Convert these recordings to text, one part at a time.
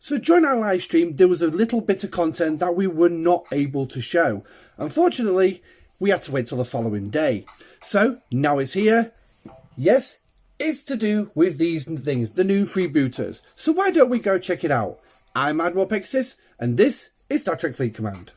So during our live stream, there was a little bit of content that we were not able to show. Unfortunately, we had to wait till the following day. So now it's here. Yes, it's to do with these things, the new freebooters. So why don't we go check it out? I'm Admiral Pegasus, and this is Star Trek Fleet Command.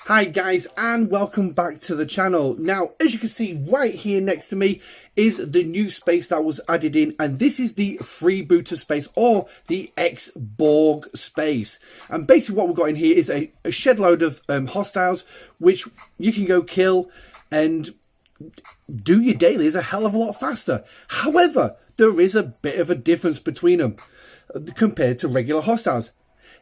Hi guys, and welcome back to the channel. Now, as you can see right here next to me is the new space that was added in, and this is the Freebooter space, or the Ex-Borg space. And basically what we've got in here is a shed load of hostiles, which you can go kill and do your dailies a hell of a lot faster. However, there is a bit of a difference between them compared to regular hostiles.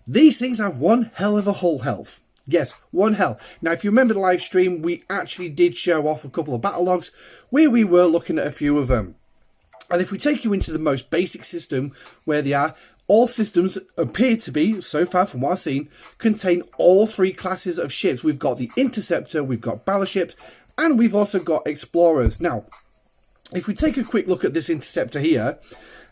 These things have one hell of a hull health. Yes, one hell. Now, if you remember the live stream, we actually did show off a couple of battle logs where we were looking at a few of them. And if we take you into the most basic system where they are, all systems appear to be, so far from what I've seen, contain all three classes of ships. We've got the Interceptor, we've got battleships, and we've also got explorers. Now, if we take a quick look at this Interceptor here,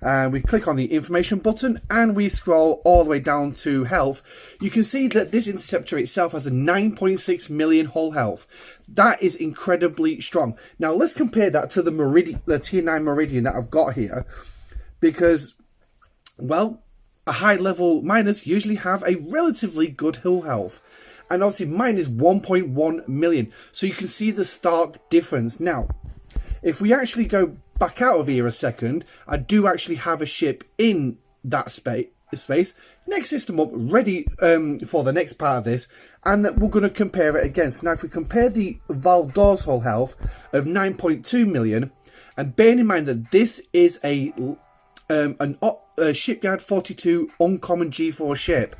and we click on the information button and we scroll all the way down to health, you can see that this Interceptor itself has a 9.6 million hull health. That is incredibly strong. Now let's compare that to the Tier 9 Meridian that I've got here, because, well, a high level miners usually have a relatively good hull health, and obviously mine is 1.1 million, so you can see the stark difference. Now, if we actually go back out of here a second, I do actually have a ship in that space. Next system up, ready for the next part of this, and that we're going to compare it against. Now, if we compare the Valdor's hull health of 9.2 million, and bearing in mind that this is a Shipyard 42 uncommon G4 ship,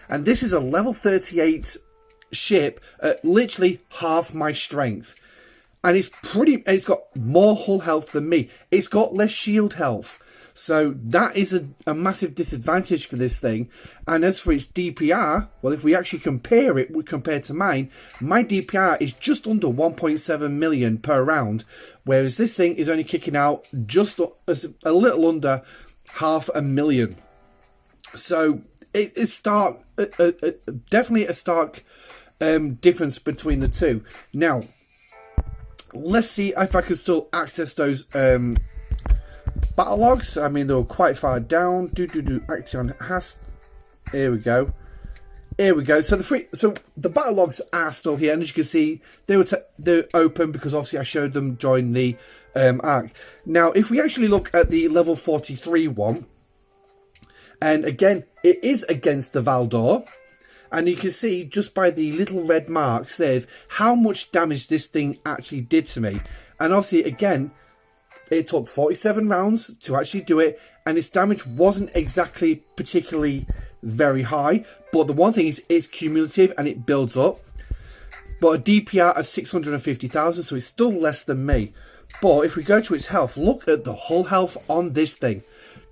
and this is a level 38 ship at literally half my strength. And it's got more hull health than me. It's got less shield health. So that is a massive disadvantage for this thing. And as for its DPR, well, if we actually compare it compared to mine, my DPR is just under 1.7 million per round. Whereas this thing is only kicking out just a little under 500,000. So it is stark, definitely a stark difference between the two. Now, let's see if I can still access those battle logs. I mean, they were quite far down. Action has. Here we go. Here we go. So the battle logs are still here, and as you can see, they're open because obviously I showed them during the arc. Now, if we actually look at the level 43 one, and again, it is against the Valdor. And you can see just by the little red marks there how much damage this thing actually did to me. And obviously, again, it took 47 rounds to actually do it. And its damage wasn't exactly particularly very high. But the one thing is it's cumulative and it builds up. But a DPR of 650,000, so it's still less than me. But if we go to its health, look at the hull health on this thing.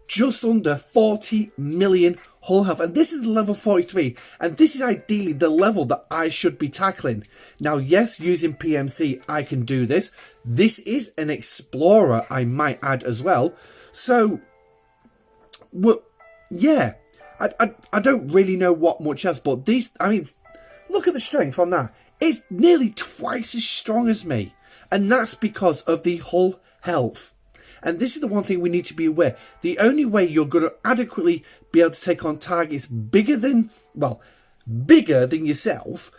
Just under 40 million hull health, and this is level 43, and this is ideally the level that I should be tackling. Now, yes, using PMC I can do this. This is an explorer, I might add as well. So, well, yeah, I don't really know what much else, but these, I mean, look at the strength on that. It's nearly twice as strong as me, and that's because of the hull health. And this is the one thing we need to be aware. The only way you're going to adequately be able to take on targets bigger than yourself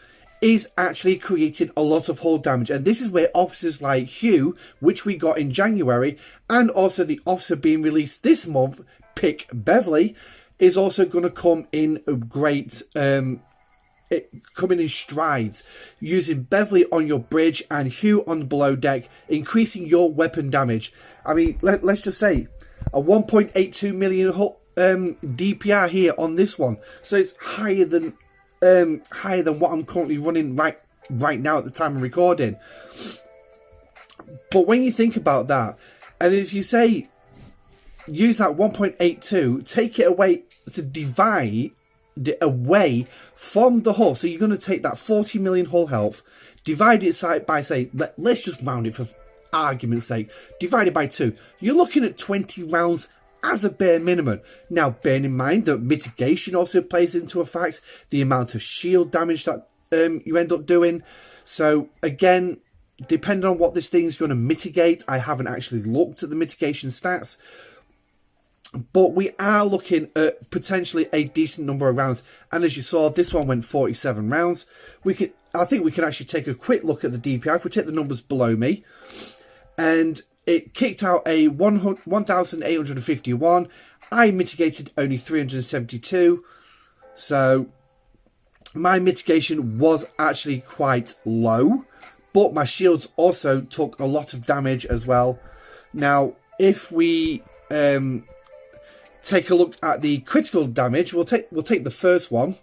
is actually creating a lot of hull damage. And this is where officers like Hugh, which we got in January, and also the officer being released this month, Pick Beverly, is also going to come in great coming in strides, using Beverly on your bridge and Hugh on the below deck, increasing your weapon damage. I mean, let's just say a 1.82 million DPR here on this one, so it's higher than what I'm currently running right right now at the time of recording. But when you think about that, and if you say, use that 1.82, take it away, to divide it away from the hull. So you're going to take that 40 million hull health, divide it by, say, let's just round it for argument's sake, divide it by 2. You're looking at 20 rounds as a bare minimum. Now, bearing in mind that mitigation also plays into a fact, the amount of shield damage that you end up doing. So, again, depending on what this thing's going to mitigate, I haven't actually looked at the mitigation stats, but we are looking at potentially a decent number of rounds. And as you saw, this one went 47 rounds. I think we can actually take a quick look at the DPI. If we take the numbers below me, and it kicked out a 1,851. I mitigated only 372. So my mitigation was actually quite low, but my shields also took a lot of damage as well. Now, if we take a look at the critical damage, we'll take the first one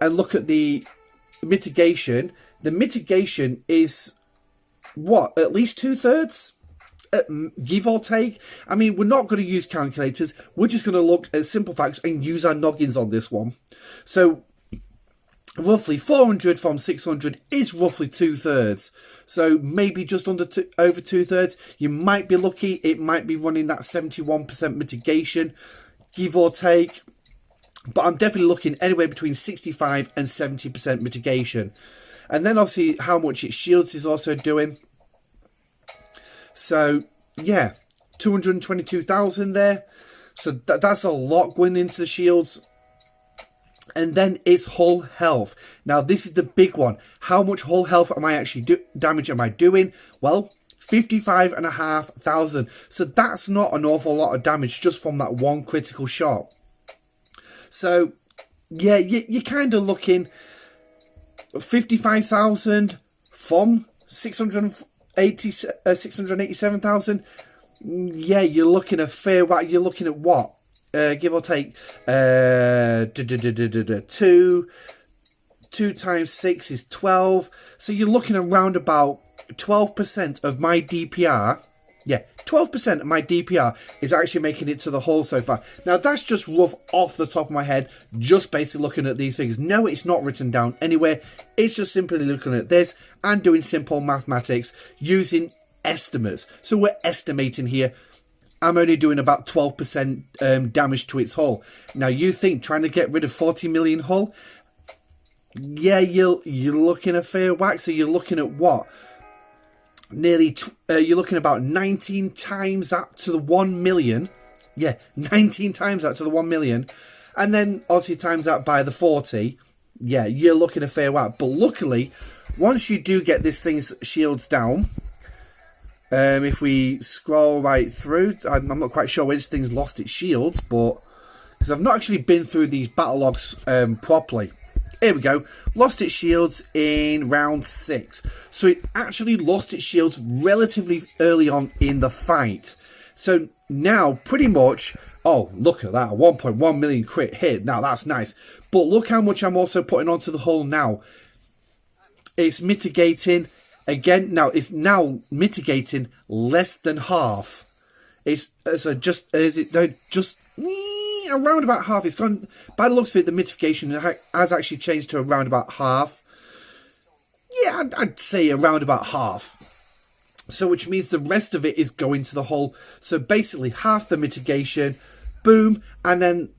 and look at the mitigation. The mitigation is what, at least 2/3, give or take. I mean, we're not going to use calculators. We're just going to look at simple facts and use our noggins on this one. So roughly 400 from 600 is roughly 2/3. So maybe just over 2/3. You might be lucky. It might be running that 71% mitigation, give or take. But I'm definitely looking anywhere between 65 and 70% mitigation. And then obviously how much its shields is also doing. So yeah, 222,000 there. So that's a lot going into the shields. And then it's hull health. Now this is the big one. How much hull health am I actually damage am I doing? Well, 55,500. So that's not an awful lot of damage just from that one critical shot. So yeah, you're kind of looking 55,000 from 687,000. Yeah, you're looking at fair whack. You're looking at what? Give or take 2 times 6 is 12. So you're looking around about 12% of my DPR. Yeah, 12% of my DPR is actually making it to the hull so far. Now, that's just rough off the top of my head, just basically looking at these figures. No, it's not written down anywhere. It's just simply looking at this and doing simple mathematics using estimates. So we're estimating here. I'm only doing about 12% damage to its hull. Now, you think trying to get rid of 40 million hull? Yeah, you're looking at fair whack. So you're looking at what? Nearly, you're looking about 19 times that to the 1 million. Yeah, 19 times that to the 1 million. And then obviously times that by the 40. Yeah, you're looking at fair whack. But luckily, once you do get this thing's shields down, if we scroll right through, I'm not quite sure where this thing's lost its shields, but because I've not actually been through these battle logs properly. Here we go. Lost its shields in round 6. So it actually lost its shields relatively early on in the fight. So now, pretty much, oh, look at that. 1.1 million crit hit. Now, that's nice. But look how much I'm also putting onto the hull now. It's mitigating. Again, now, it's now mitigating less than half. It's just around about half. It's gone, by the looks of it, the mitigation has actually changed to around about half. Yeah, I'd say around about half. So which means the rest of it is going to the hull. So basically half the mitigation, boom, and then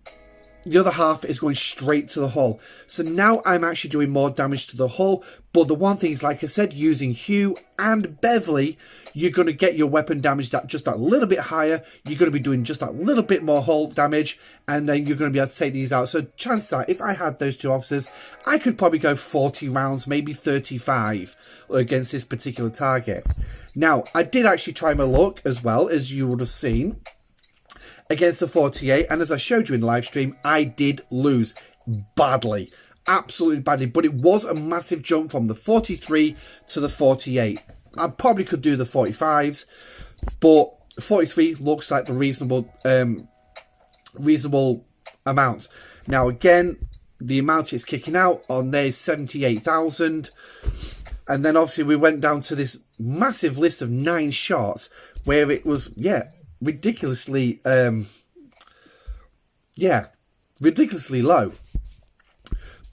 the other half is going straight to the hull. So now I'm actually doing more damage to the hull. But the one thing is, like I said, using Hugh and Beverly, you're going to get your weapon damage just that little bit higher. You're going to be doing just that little bit more hull damage. And then you're going to be able to take these out. So chances are, if I had those two officers, I could probably go 40 rounds, maybe 35 against this particular target. Now, I did actually try my luck as well, as you would have seen, against the 48, and as I showed you in the live stream, I did lose badly, absolutely badly, but it was a massive jump from the 43 to the 48. I probably could do the 45s, but 43 looks like the reasonable amount. Now again, the amount it's kicking out on there is 78,000. And then obviously we went down to this massive list of 9 shots where it was, ridiculously, ridiculously low.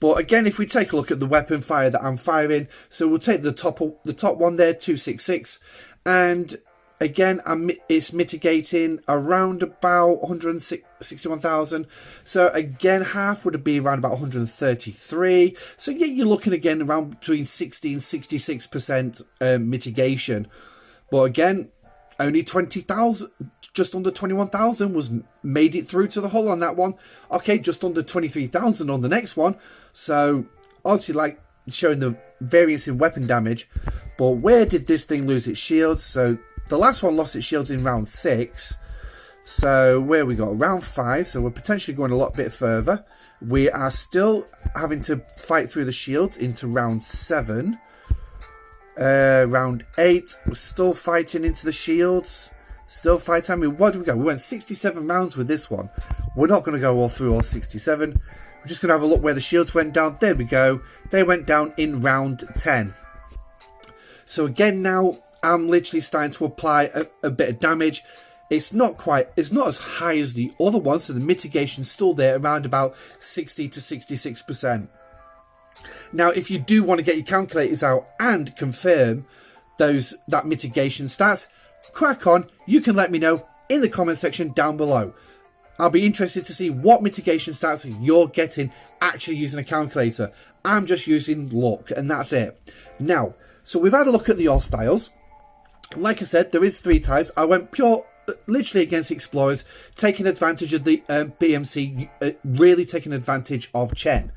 But again, if we take a look at the weapon fire that I'm firing, so we'll take the top one there, 266, and again, it's mitigating around about 161,000. So again, half would be around about 133. So yeah, you're looking again around between 60 and 66% mitigation. But again, only 20,000, just under 21,000 was made it through to the hull on that one. Okay, just under 23,000 on the next one. So obviously, like showing the variance in weapon damage. But where did this thing lose its shields? So the last one lost its shields in round 6. So where we got? Round 5. So we're potentially going a lot bit further. We are still having to fight through the shields into round 7. Round 8. We're still fighting into the shields. Still fighting. I mean, what did we go? We went 67 rounds with this one. We're not going to go all through all 67. We're just going to have a look where the shields went down. There we go. They went down in round 10. So again, now I'm literally starting to apply a bit of damage. It's not as high as the other ones, so the mitigation's still there around about 60 to 66%. Now, if you do want to get your calculators out and confirm that mitigation stats, crack on. You can let me know in the comment section down below. I'll be interested to see what mitigation stats you're getting actually using a calculator. I'm just using luck, and that's it. Now, so we've had a look at the all styles. Like I said, there is 3 types. I went pure, literally against Explorers, taking advantage of the BMC, really taking advantage of Chen,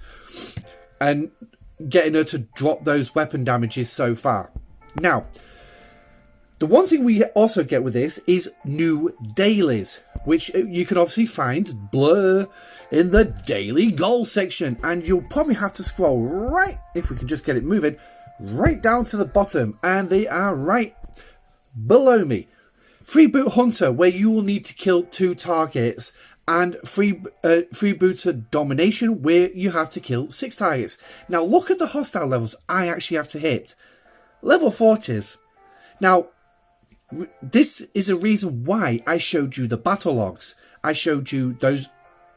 and getting her to drop those weapon damages so far. Now, the one thing we also get with this is new dailies, which you can obviously find in the daily goal section. And you'll probably have to scroll right, if we can just get it moving, right down to the bottom. And they are right below me. Freeboot Hunter, where you will need to kill 2 targets. And Freebooter Domination, where you have to kill 6 targets. Now look at the hostile levels I actually have to hit. Level 40s. Now, this is a reason why I showed you the battle logs. I showed you those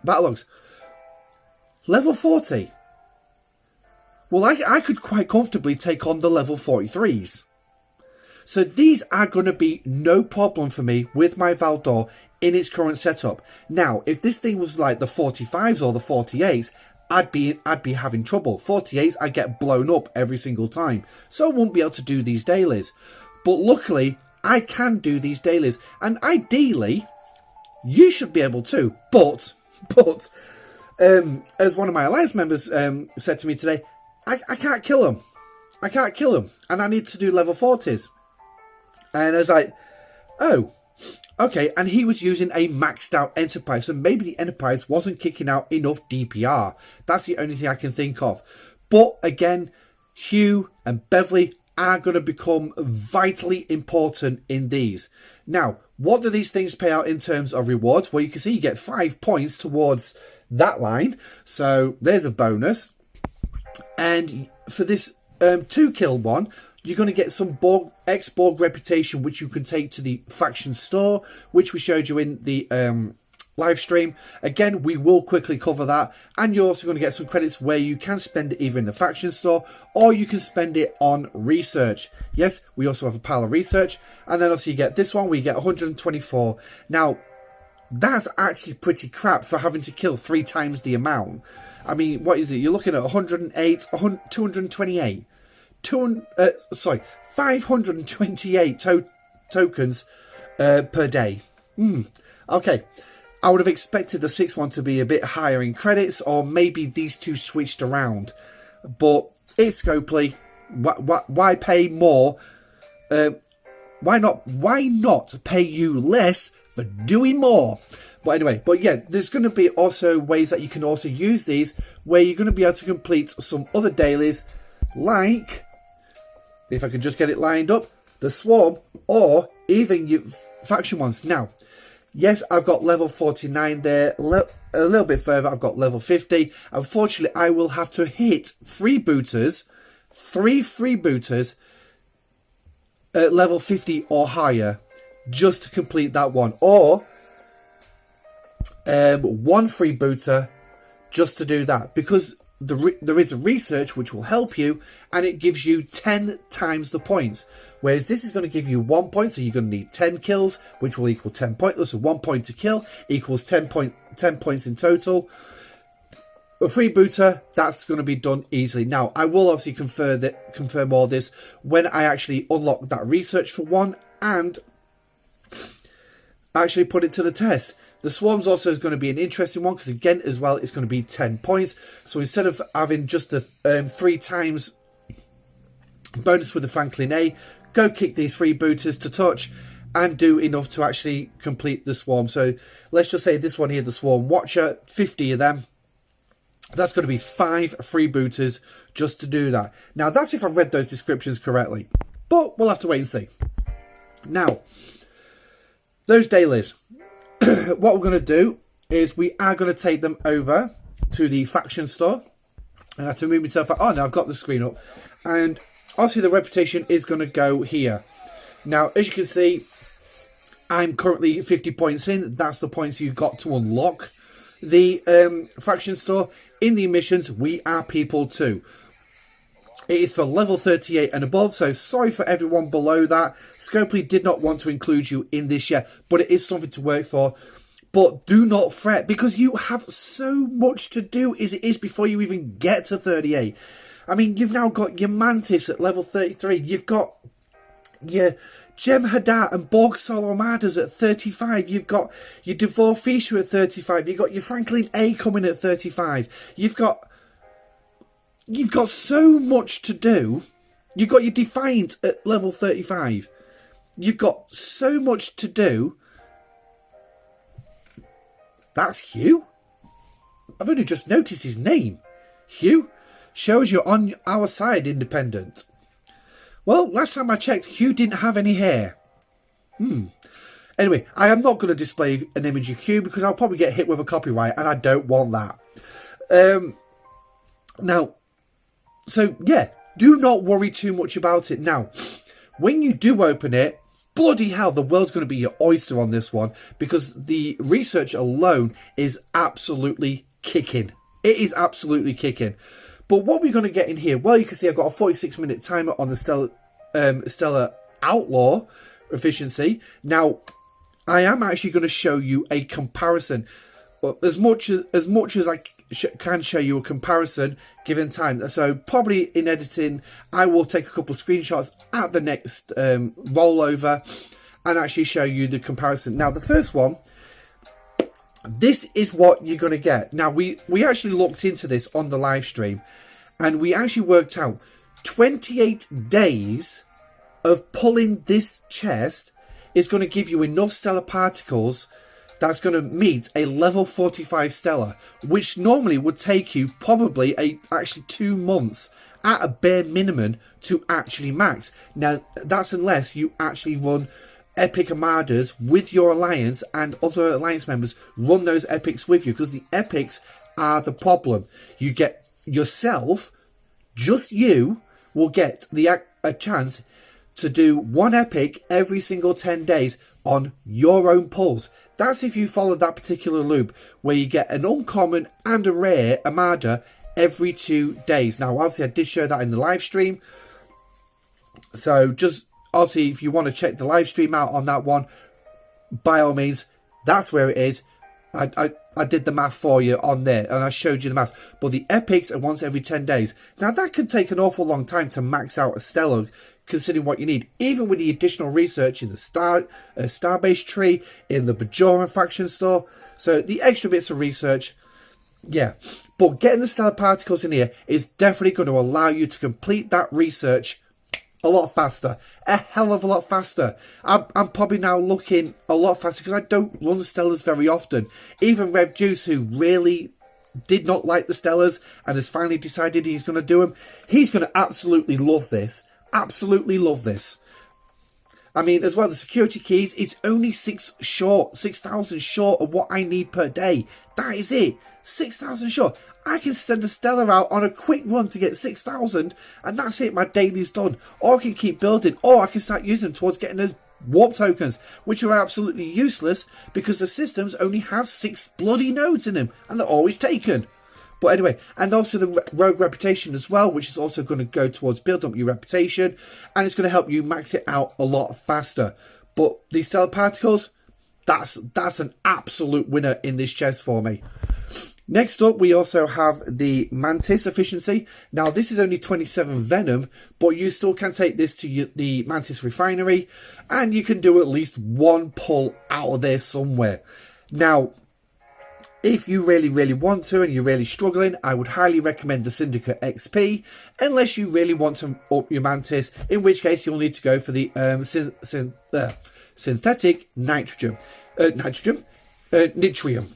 battle logs. Level 40. Well, I could quite comfortably take on the level 43s. So these are going to be no problem for me with my Valdor in its current setup. Now, if this thing was like the 45s or the 48s, I'd be having trouble. 48s, I get blown up every single time. So I won't be able to do these dailies. But luckily, I can do these dailies. And ideally, you should be able to. But, as one of my Alliance members said to me today, I can't kill him. I can't kill him. And I need to do level 40s. And I was like, oh, okay. And he was using a maxed out Enterprise. So maybe the Enterprise wasn't kicking out enough DPR. That's the only thing I can think of. But again, Hugh and Beverly are going to become vitally important in these. Now, what do these things pay out in terms of rewards? Well, you can see you get 5 points towards that line. So there's a bonus. And for this 2-kill one, you're going to get some Ex-Borg reputation, which you can take to the faction store, which we showed you in the live stream. Again, we will quickly cover that. And you're also going to get some credits where you can spend it either in the faction store or you can spend it on research. Yes, we also have a pile of research. And then also you get this one where you get 124. Now, that's actually pretty crap for having to kill 3 times the amount. I mean, what is it? You're looking at 108, 228. 528 tokens per day. Okay. I would have expected the 6th one to be a bit higher in credits, or maybe these 2 switched around. But it's Scopely. Why pay more? Why not pay you less for doing more? But anyway, yeah, there's going to be also ways that you can also use these where you're going to be able to complete some other dailies, like, if I can just get it lined up, the Swarm, or even your faction ones. Now, yes, I've got level 49 there. A little bit further, I've got level 50. Unfortunately, I will have to hit Freebooters 3 freebooters at level 50 or higher just to complete that one, or 1 freebooter just to do that, because there is a research which will help you, and it gives you 10 times the points, whereas this is going to give you 1 point, so you're going to need 10 kills, which will equal 10 points. So 1 point to kill equals 10 points in total. A freebooter, that's going to be done easily. Now, I will obviously confirm all this when I actually unlock that research for 1 and actually put it to the test. The swarms also is going to be an interesting one, because again as well it's going to be 10 points. So instead of having just the 3 times bonus with the Franklin A, go kick these freebooters to touch and do enough to actually complete the swarm. So let's just say this one here, the Swarm Watcher, 50 of them. That's going to be 5 freebooters just to do that. Now that's if I've read those descriptions correctly, but we'll have to wait and see. Now, those dailies. What we're going to do is we are going to take them over to the faction store. And I have to move myself out. Oh, no, I've got the screen up. And obviously the reputation is going to go here. Now, as you can see, I'm currently 50 points in. That's the points you've got to unlock the faction store. In the missions, we are people too. It is for level 38 and above, so sorry for everyone below that. Scopely did not want to include you in this yet, but it is something to work for. But do not fret, because you have so much to do as it is before you even get to 38. I mean, you've now got your Mantis at level 33. You've got your Gem Hadat and Borg Solo Armadas at 35. You've got your Devor Fisher at 35. You've got your Franklin A coming at 35. You've got so much to do. You've got your Defiant at level 35. You've got so much to do. That's Hugh? I've only just noticed his name. Hugh? Shows you're on our side, Independent. Well, last time I checked, Hugh didn't have any hair. Anyway, I am not going to display an image of Hugh because I'll probably get hit with a copyright, and I don't want that. Now, so yeah, do not worry too much about it. Now, when you do open it, bloody hell, the world's going to be your oyster on this one, because the research alone is absolutely kicking. It is absolutely kicking. But what we're going to get in here, well, you can see I've got a 46-minute timer on the Stellar Outlaw efficiency. Now, I am actually going to show you a comparison. Well, as much as I can show you a comparison given time. So probably in editing, I will take a couple of screenshots at the next rollover and actually show you the comparison. Now, the first one, this is what you're going to get. Now, we actually looked into this on the live stream, and we actually worked out 28 days of pulling this chest is going to give you enough stellar particles that's going to meet a level 45 stellar, which normally would take you probably actually 2 months at a bare minimum to actually max. Now, that's unless you actually run epic armadas with your alliance, and other alliance members run those epics with you, because the epics are the problem. You get yourself, just you will get a chance to do 1 epic every single 10 days on your own pulls. That's if you follow that particular loop, where you get an uncommon and a rare armada every 2 days. Now, obviously, I did show that in the live stream, so just obviously, if you want to check the live stream out on that one, by all means, that's where it is. I did the math for you on there, and I showed you the math. But the epics are once every 10 days. Now, that can take an awful long time to max out a stellar, considering what you need. Even with the additional research in the Starbase tree, in the Bajoran faction store. So, the extra bits of research, yeah. But getting the stellar particles in here is definitely going to allow you to complete that research a lot faster, a hell of a lot faster. I'm probably now looking a lot faster because I don't run Stellars very often. Even Rev Juice, who really did not like the Stellars and has finally decided he's going to do them, he's going to absolutely love this. Absolutely love this. I mean, as well, the security keys, it's only 6,000 short of what I need per day. That is it. 6,000 short. I can send a Stellar out on a quick run to get 6,000, and that's it, my daily's done. Or I can keep building, or I can start using them towards getting those warp tokens, which are absolutely useless because the systems only have 6 bloody nodes in them, and they're always taken. But anyway, and also the rogue reputation as well, which is also going to go towards build up your reputation, and it's going to help you max it out a lot faster. But these stellar particles, that's an absolute winner in this chest for me. Next up, we also have the Mantis efficiency. Now, this is only 27 venom, but you still can take this to the Mantis refinery, and you can do at least one pull out of there somewhere. Now, if you really, really want to and you're really struggling, I would highly recommend the Syndicate XP, unless you really want to up your Mantis, in which case you'll need to go for the synthetic nitrogen. Nitrium.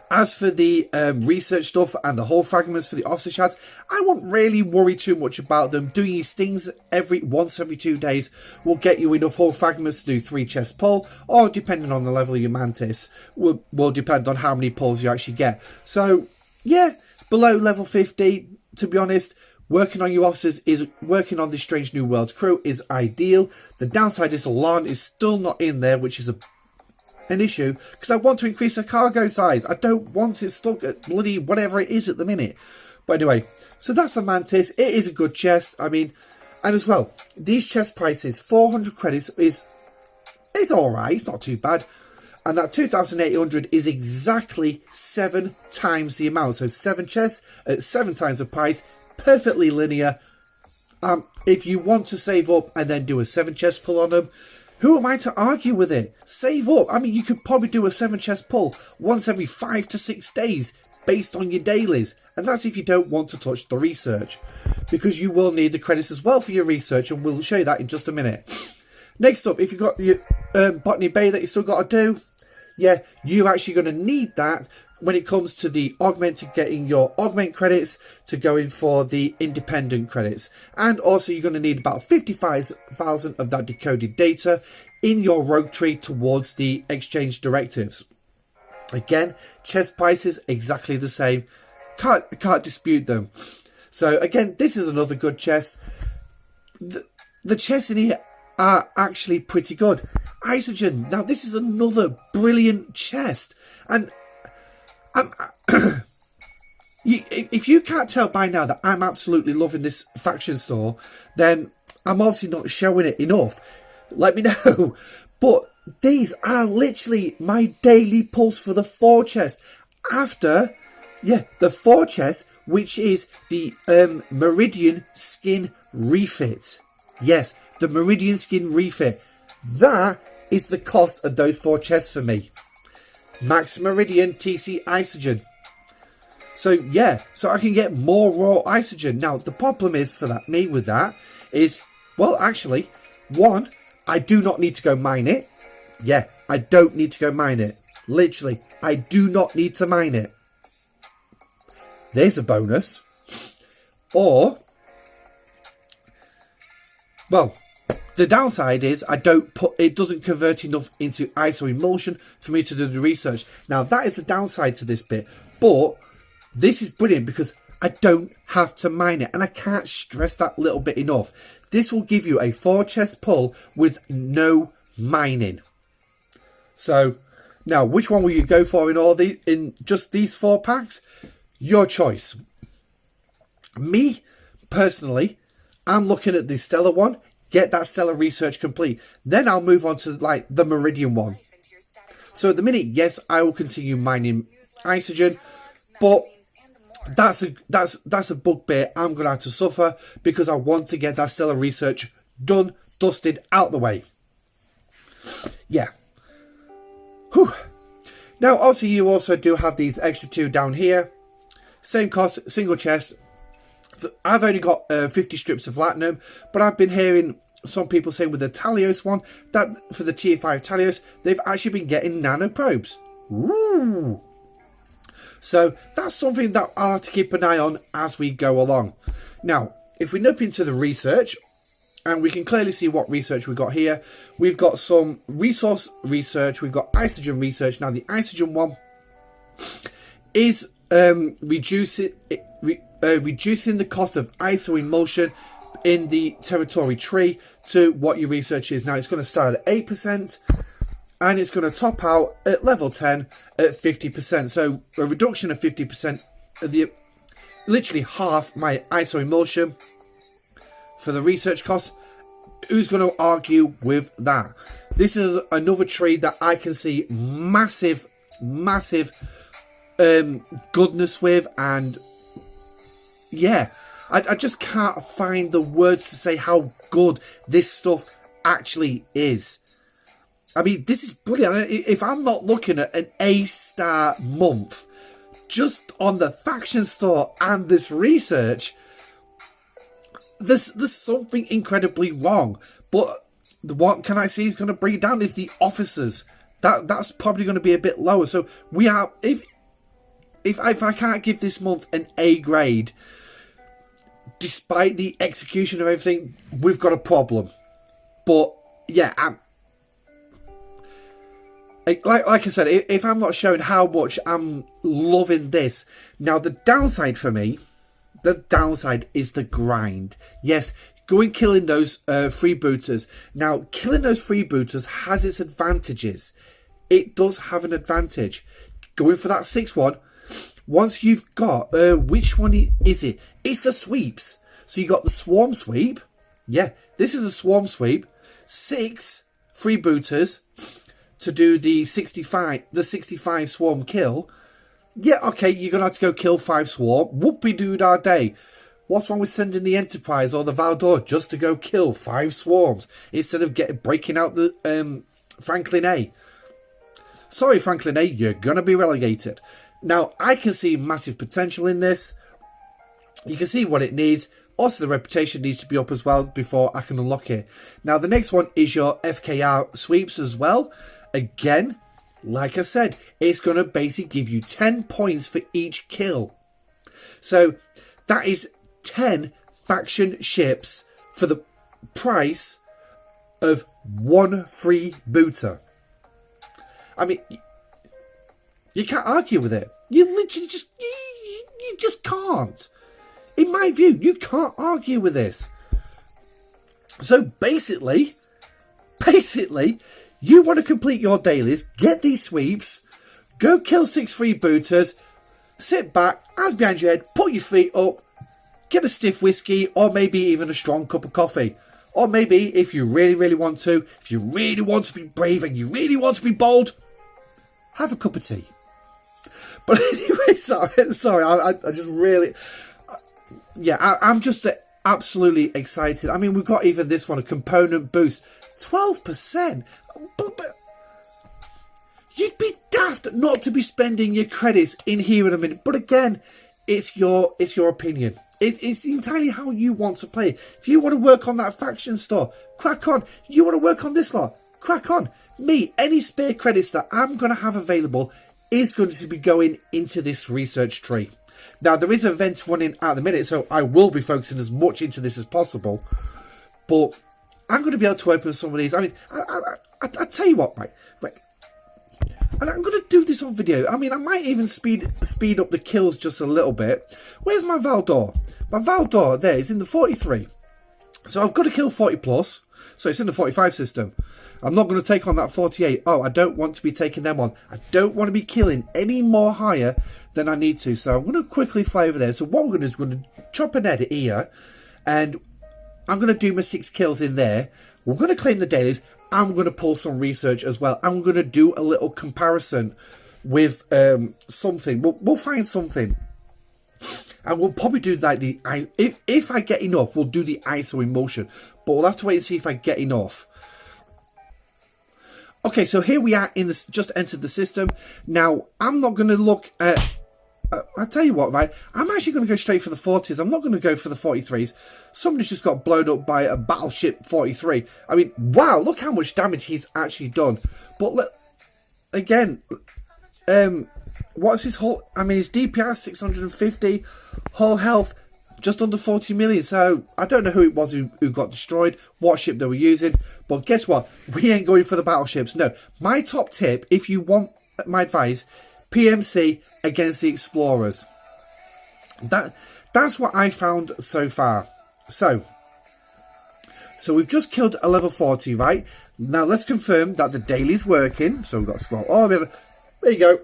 As for the research stuff and the hull fragments for the officer shards, I won't really worry too much about them. Doing these things once every 2 days will get you enough hull fragments to do 3 chest pull, or depending on the level of your Mantis, will depend on how many pulls you actually get. So, yeah, below level 50, to be honest, working on your officers working on this Strange New Worlds crew is ideal. The downside is Alarm is still not in there, which is an issue, because I want to increase the cargo size. I don't want it stuck at bloody whatever it is at the minute. But anyway, so that's the Mantis. It is a good chest. I mean, and as well, these chest prices, 400 credits is alright. It's not too bad. And that 2,800 is exactly 7 times the amount. So 7 chests at 7 times the price. Perfectly linear. If you want to save up and then do a 7 chest pull on them, who am I to argue with it? Save up. I mean, you could probably do a 7 chest pull once every 5 to 6 days based on your dailies. And that's if you don't want to touch the research, because you will need the credits as well for your research, and we'll show you that in just a minute. Next up, if you've got your Botany Bay that you still got to do, yeah, you're actually going to need that when it comes to the getting your augment credits to go in for the independent credits. And also you're going to need about 55,000 of that decoded data in your rogue tree towards the exchange directives. Again, chest prices exactly the same. Can't dispute them. So again, this is another good chest. The chests in here are actually pretty good. Isogen. Now this is another brilliant chest. And if you can't tell by now that I'm absolutely loving this faction store, then I'm obviously not showing it enough. Let me know. But these are literally my daily pulse for the 4 chest. After, the 4 chest, which is the Meridian Skin Refit. Yes, the Meridian Skin Refit. That is the cost of those 4 chests for me. Max Meridian TC Isogen. So yeah, so I can get more raw Isogen. Now the problem is with that is, well, actually, one, I do not need to go mine it. Yeah, I don't need to go mine it. Literally, I do not need to mine it. There's a bonus. Or, well, the downside is it doesn't convert enough into ISO emulsion for me to do the research. Now that is the downside to this bit, but this is brilliant because I don't have to mine it, and I can't stress that little bit enough. This will give you a 4 chest pull with no mining. So now, which one will you go for in just these 4 packs? Your choice. Me personally, I'm looking at the Stellar one. Get that Stellar research complete. Then I'll move on to like the Meridian one. So at the minute, yes, I will continue mining Isogen, but that's a bugbear I'm going to have to suffer because I want to get that Stellar research done, dusted, out the way. Yeah. Whew. Now, obviously, you also do have these extra 2 down here. Same cost, single chest. I've only got 50 strips of Latinum, but I've been hearing some people saying with the Talios one, that for the tier 5 Talios, they've actually been getting nano probes. Ooh. So that's something that I'll have to keep an eye on as we go along. Now, if we nip into the research, and we can clearly see what research we've got here. We've got some resource research, we've got Isogen research. Now the Isogen one is reducing the cost of ISO emulsion in the territory tree to what your research is. Now it's going to start at 8% and it's going to top out at level 10 at 50%. So a reduction of 50%, literally half my ISO emulsion for the research cost. Who's going to argue with that? This is another tree that I can see massive goodness with, and yeah, I just can't find the words to say how good this stuff actually is. I mean, this is brilliant. If I'm not looking at an A-star month just on the faction store and this research, there's something incredibly wrong. But what can I see is going to bring it down is the officers. That's probably going to be a bit lower. So we are, if I can't give this month an A grade, despite the execution of everything, we've got a problem. But yeah, like I said, if I'm not showing how much I'm loving this, now the downside for me, the downside is the grind. Yes, going killing those freebooters. Now, killing those freebooters has its advantages. It does have an advantage. Going for that 6-1, once you've got, which one is it? It's the sweeps. So you got the swarm sweep. Yeah, this is a swarm sweep. 6 freebooters to do the 65 swarm kill. Yeah, okay, you're going to have to go kill 5 swarm. Whoopie-doo-dah day. What's wrong with sending the Enterprise or the Valdor just to go kill 5 swarms instead of breaking out the Franklin A? Sorry, Franklin A, you're going to be relegated. Now, I can see massive potential in this. You can see what it needs. Also, the reputation needs to be up as well before I can unlock it. Now, the next one is your FKR sweeps as well. Again, like I said, it's going to basically give you 10 points for each kill. So, that is 10 faction ships for the price of 1 freebooter. I mean, you can't argue with it. You literally you just can't. In my view, you can't argue with this. So basically, you want to complete your dailies, get these sweeps, go kill 6 freebooters, sit back, hands behind your head, put your feet up, get a stiff whiskey, or maybe even a strong cup of coffee. Or maybe, if you really want to, if you really want to be brave and you really want to be bold, have a cup of tea. But anyway, sorry, I just really... Yeah, I'm just absolutely excited. I mean, we've got even this one, a component boost. 12%? But you'd be daft not to be spending your credits in here in a minute. But again, it's your opinion. It's entirely how you want to play. If you want to work on that faction store, crack on. You want to work on this lot, crack on. Me, any spare credits that I'm going to have available is going to be going into this research tree. Now, there is events running at the minute, so I will be focusing as much into this as possible. But I'm going to be able to open some of these. I mean, I tell you what, right. And I'm going to do this on video. I mean, I might even speed up the kills just a little bit. Where's my Valdor? My Valdor there is in the 43. So I've got to kill 40 plus. So it's in the 45 system. I'm not going to take on that 48. Oh, I don't want to be taking them on. I don't want to be killing any more higher than I need to. So I'm going to quickly fly over there. So what we're going to do is we're going to chop an edit here. And I'm going to do my 6 kills in there. We're going to claim the dailies. I'm going to pull some research as well. I'm going to do a little comparison with something. We'll find something. And we'll probably do like the... If I get enough, we'll do the ISO emulsion. But we'll have to wait and see if I get enough. Okay, so here we are in this, just entered the system. Now, I'm not going to look at... I'll tell you what, right? I'm actually going to go straight for the 40s. I'm not going to go for the 43s. Somebody's just got blown up by a battleship 43. I mean, wow, look how much damage he's actually done. But again, what's his whole... I mean, his DPR 650, whole health just under 40 million. So I don't know who it was who got destroyed, what ship they were using. But guess what? We ain't going for the battleships. No. My top tip, if you want my advice, PMC against the Explorers. That's what I found so far. So we've just killed a level 40, right? Now let's confirm that the daily's working. So we've got to scroll all the way. There you go.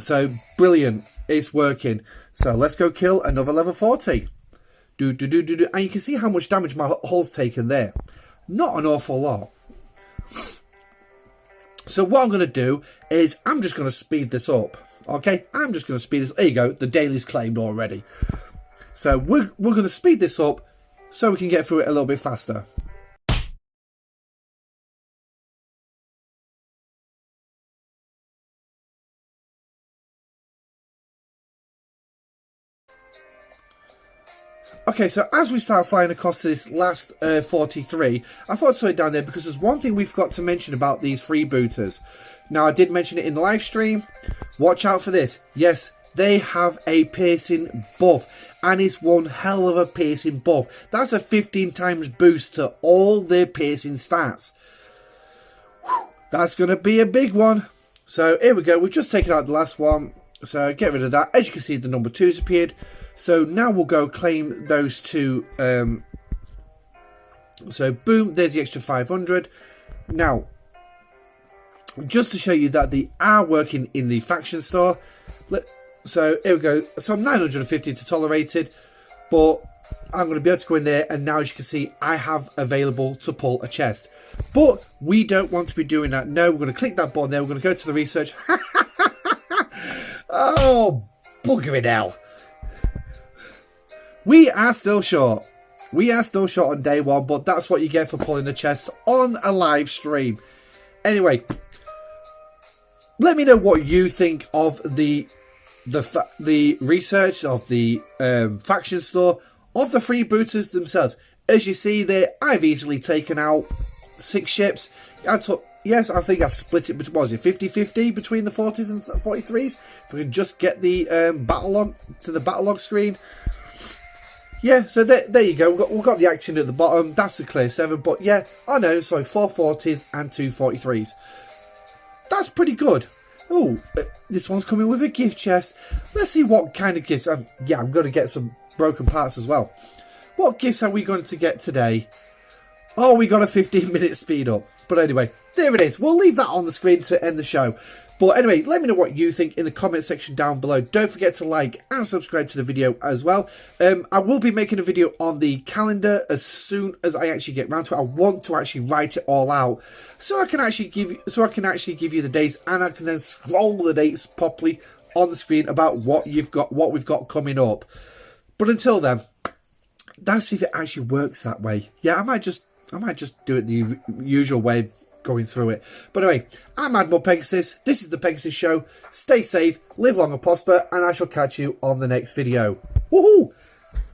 So brilliant, it's working. So let's go kill another level 40. And you can see how much damage my hull's taken there. Not an awful lot. So what I'm going to do is I'm just going to speed this up. Okay, I'm just going to speed this. There you go. The daily's claimed already. So we're going to speed this up so we can get through it a little bit faster. Okay, so as we start flying across this last 43, I thought I'd slow it down there because there's one thing we've got to mention about these freebooters. Now, I did mention it in the live stream. Watch out for this. Yes, they have a piercing buff, and it's one hell of a piercing buff. That's a 15 times boost to all their piercing stats. Whew, that's going to be a big one. So here we go. We've just taken out the last one. So get rid of that. As you can see, the number 2's appeared. So now we'll go claim those two. So boom, there's the extra 500. Now, just to show you that they are working in the faction store. So here we go. So I'm 950 to tolerated, but I'm going to be able to go in there, and now as you can see, I have available to pull a chest. But we don't want to be doing that. No, we're going to click that button there. We're going to go to the research. Oh, bugger it hell. We are still short. We are still short on day one, but that's what you get for pulling the chest on a live stream. Anyway, let me know what you think of the research of the faction store, of the freebooters themselves. As you see there, I've easily taken out 6 ships. Yes, I think I've split it, what was it, 50-50 between the 40s and 43s? If we can just get the battle log to the battle log screen. Yeah, so there you go. We've got the action at the bottom. That's the clear 7. But yeah, I know. So 4 40s and 2 43s. That's pretty good. Oh, this one's coming with a gift chest. Let's see what kind of gifts. Yeah, I'm going to get some broken parts as well. What gifts are we going to get today? Oh, we got a 15-minute speed up. But anyway, there it is. We'll leave that on the screen to end the show. But anyway, let me know what you think in the comment section down below. Don't forget to like and subscribe to the video as well. I will be making a video on the calendar as soon as I actually get round to it. I want to actually write it all out so I can actually give you the dates, and I can then scroll the dates properly on the screen about what we've got coming up. But until then, that's if it actually works that way. Yeah, I might just do it the usual way, going through it. But anyway, I'm Admiral Pegasus. This is the Pegasus Show. Stay safe, live long and prosper, and I shall catch you on the next video. Woohoo!